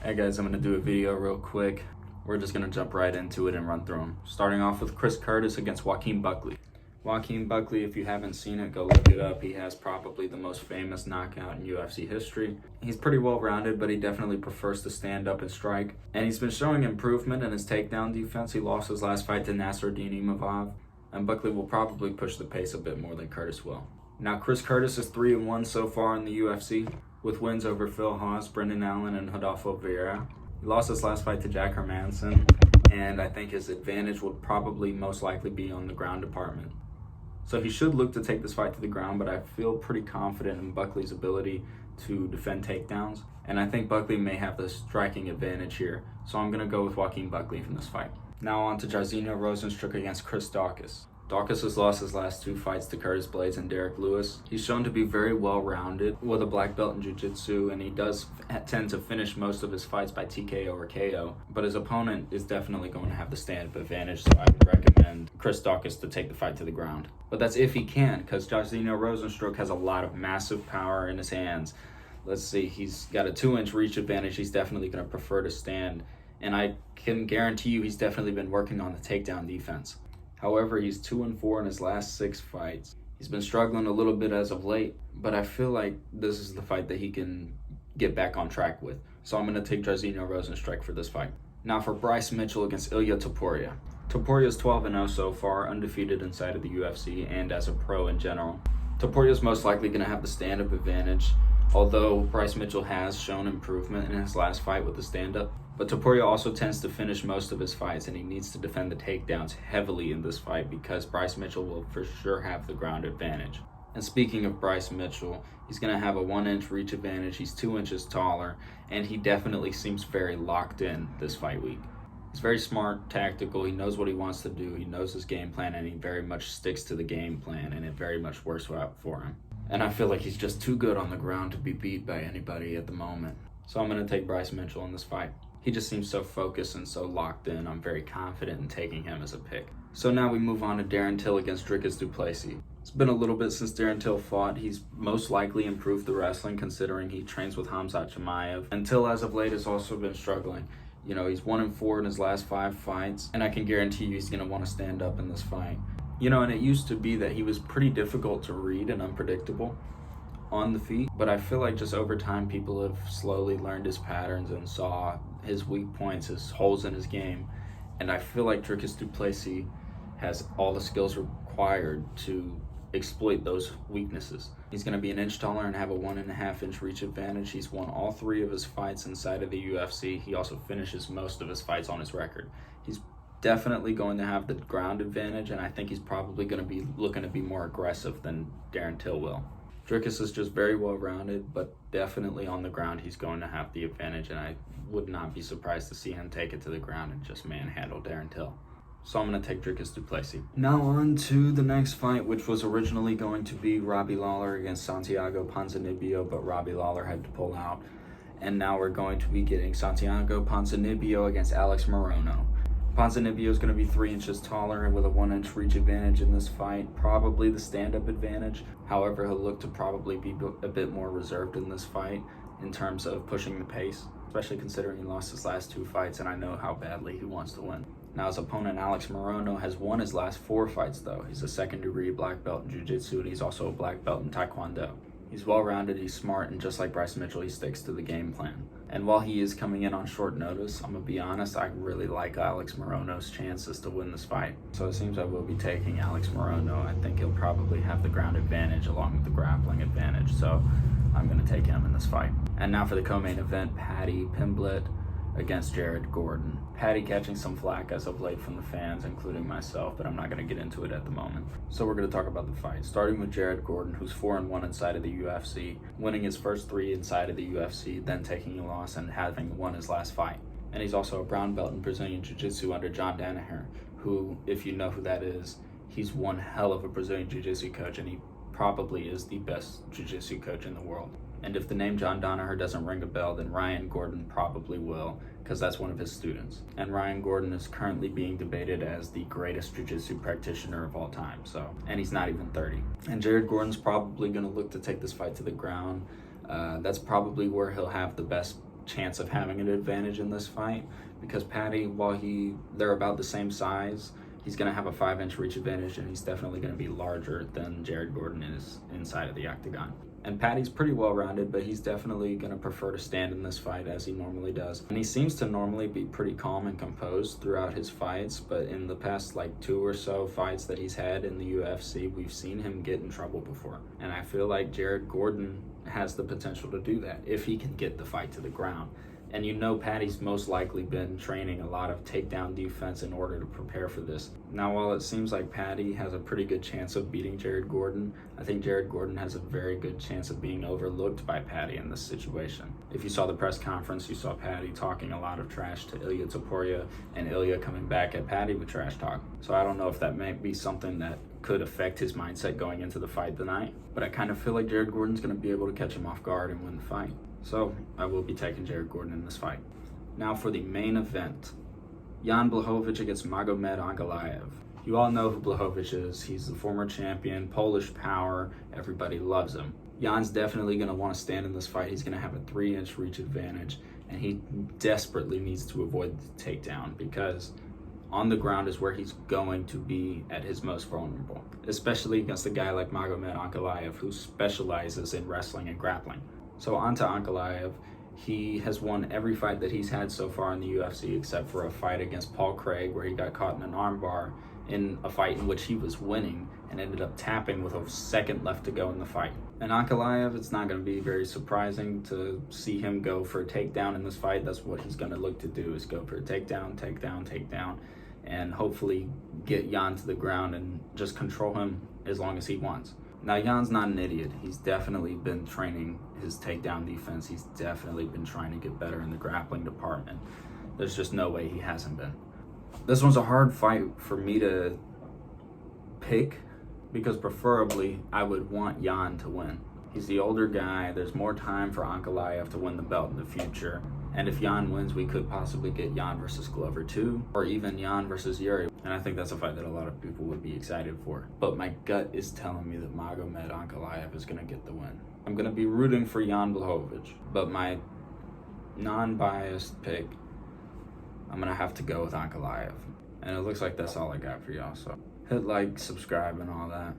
Hey guys, I'm going to do a video real quick. We're just going to jump right into it and run through them. Starting off with Chris Curtis against Joaquin Buckley. Joaquin Buckley, if you haven't seen it, go look it up. He has probably the most famous knockout in UFC history. He's pretty well-rounded, but he definitely prefers to stand up and strike. And he's been showing improvement in his takedown defense. He lost his last fight to Nasruddin Imavov, and Buckley will probably push the pace a bit more than Curtis will. Now, Chris Curtis is 3-1 so far in the UFC, with wins over Phil Haas, Brendan Allen, and Rodolfo Vieira. He lost his last fight to Jack Hermanson, and I think his advantage would probably most likely be on the ground department. So he should look to take this fight to the ground, but I feel pretty confident in Buckley's ability to defend takedowns, and I think Buckley may have the striking advantage here, so I'm going to go with Joaquin Buckley from this fight. Now on to Jairzinho Rozenstruik against Chris Daukaus. Daukaus has lost his last two fights to Curtis Blaydes and Derek Lewis. He's shown to be very well-rounded with a black belt in jiu-jitsu, and he does tend to finish most of his fights by TKO or KO. But his opponent is definitely going to have the stand-up advantage, so I would recommend Chris Daukaus to take the fight to the ground. But that's if he can, because Jairzinho Rozenstruik has a lot of massive power in his hands. Let's see, he's got a 2-inch reach advantage. He's definitely going to prefer to stand, and I can guarantee you he's definitely been working on the takedown defense. However, he's 2-4 in his last 6 fights. He's been struggling a little bit as of late, but I feel like this is the fight that he can get back on track with. So I'm going to take Jairzinho Rozenstruik for this fight. Now for Bryce Mitchell against Ilia Topuria. Topuria is 12-0 so far, undefeated inside of the UFC and as a pro in general. Topuria is most likely going to have the stand-up advantage, although Bryce Mitchell has shown improvement in his last fight with the stand-up. But Topuria also tends to finish most of his fights, and he needs to defend the takedowns heavily in this fight because Bryce Mitchell will for sure have the ground advantage. And speaking of Bryce Mitchell, he's going to have a 1-inch reach advantage. He's 2 inches taller, and he definitely seems very locked in this fight week. He's very smart, tactical. He knows what he wants to do. He knows his game plan, and he very much sticks to the game plan, and it very much works out for him. And I feel like he's just too good on the ground to be beat by anybody at the moment. So I'm going to take Bryce Mitchell in this fight. He just seems so focused and so locked in. I'm very confident in taking him as a pick. So now we move on to Darren Till against Dricus du Plessis. It's been a little bit since Darren Till fought. He's most likely improved the wrestling considering he trains with Khamzat Chimaev. And Till as of late has also been struggling. You know, he's 1-4 in his last 5 fights, and I can guarantee you he's going to want to stand up in this fight. You know, and it used to be that he was pretty difficult to read and unpredictable on the feet, but I feel like just over time people have slowly learned his patterns and saw his weak points, his holes in his game, and I feel like Dricus du Plessis has all the skills required to exploit those weaknesses. He's going to be 1 inch taller and have a 1.5-inch reach advantage. He's won all 3 of his fights inside of the UFC. He also finishes most of his fights on his record. He's definitely going to have the ground advantage, and I think he's probably going to be looking to be more aggressive than Darren Till will. Dricus is just very well-rounded, but definitely on the ground he's going to have the advantage, and I would not be surprised to see him take it to the ground and just manhandle Darren Till. So I'm going to take Dricus du Plessis. Now on to the next fight, which was originally going to be Robbie Lawler against Santiago Ponzinibbio, but Robbie Lawler had to pull out. And now we're going to be getting Santiago Ponzinibbio against Alex Morono. Ponzinibbio is going to be 3 inches taller and with a 1-inch reach advantage in this fight, probably the stand-up advantage. However, he'll look to probably be a bit more reserved in this fight in terms of pushing the pace, especially considering he lost his last 2 fights, and I know how badly he wants to win. Now, his opponent, Alex Morono, has won his last 4 fights, though. He's a second-degree black belt in jiu-jitsu, and he's also a black belt in taekwondo. He's well-rounded, he's smart, and just like Bryce Mitchell, he sticks to the game plan. And while he is coming in on short notice, I'm going to be honest, I really like Alex Morono's chances to win this fight. So it seems I will be taking Alex Morono. I think he'll probably have the ground advantage along with the grappling advantage, so I'm going to take him in this fight. And now for the co-main event, Paddy Pimblett against Jared Gordon. Paddy catching some flack as of late from the fans, including myself, but I'm not going to get into it at the moment. So we're going to talk about the fight, starting with Jared Gordon, who's 4-1 inside of the UFC, winning his first 3 inside of the UFC, then taking a loss and having won his last fight. And he's also a brown belt in Brazilian Jiu-Jitsu under John Danaher, who, if you know who that is, he's one hell of a Brazilian Jiu-Jitsu coach, and he probably is the best Jiu-Jitsu coach in the world. And if the name John Danaher doesn't ring a bell, then Ryan Gordon probably will, because that's one of his students. And Ryan Gordon is currently being debated as the greatest jiu-jitsu practitioner of all time, and he's not even 30. And Jared Gordon's probably going to look to take this fight to the ground. That's probably where he'll have the best chance of having an advantage in this fight, because Paddy, while they're about the same size, he's going to have a 5-inch reach advantage, and he's definitely going to be larger than Jared Gordon is inside of the octagon. And Paddy's pretty well-rounded, but he's definitely going to prefer to stand in this fight as he normally does. And he seems to normally be pretty calm and composed throughout his fights, but in the past 2 or so fights that he's had in the UFC, we've seen him get in trouble before. And I feel like Jared Gordon has the potential to do that if he can get the fight to the ground. And you know Paddy's most likely been training a lot of takedown defense in order to prepare for this. Now, while it seems like Paddy has a pretty good chance of beating Jared Gordon, I think Jared Gordon has a very good chance of being overlooked by Paddy in this situation. If you saw the press conference, you saw Paddy talking a lot of trash to Ilya Topuria, and Ilya coming back at Paddy with trash talk. So I don't know if that might be something that could affect his mindset going into the fight tonight, but I kind of feel like Jared Gordon's going to be able to catch him off guard and win the fight. So I will be taking Jared Gordon in this fight. Now for the main event, Jan Blachowicz against Magomed Ankalaev. You all know who Blachowicz is. He's the former champion, Polish power. Everybody loves him. Jan's definitely going to want to stand in this fight. He's going to have a 3-inch reach advantage, and he desperately needs to avoid the takedown, because on the ground is where he's going to be at his most vulnerable, especially against a guy like Magomed Ankalaev, who specializes in wrestling and grappling. So on to Ankalaev. He has won every fight that he's had so far in the UFC except for a fight against Paul Craig, where he got caught in an armbar in a fight in which he was winning and ended up tapping with a second left to go in the fight. And Ankalaev, it's not going to be very surprising to see him go for a takedown in this fight. That's what he's going to look to do, is go for a takedown, and hopefully get Jan to the ground and just control him as long as he wants. Now, Jan's not an idiot. He's definitely been training his takedown defense. He's definitely been trying to get better in the grappling department. There's just no way he hasn't been. This one's a hard fight for me to pick, because preferably I would want Jan to win. He's the older guy. There's more time for Ankalaev to win the belt in the future. And if Jan wins, we could possibly get Jan versus Glover 2, or even Jan versus Yuri. And I think that's a fight that a lot of people would be excited for. But my gut is telling me that Magomed Ankalaev is going to get the win. I'm going to be rooting for Jan Blachowicz, but my non-biased pick, I'm going to have to go with Ankalaev. And it looks like that's all I got for y'all. So hit like, subscribe, and all that.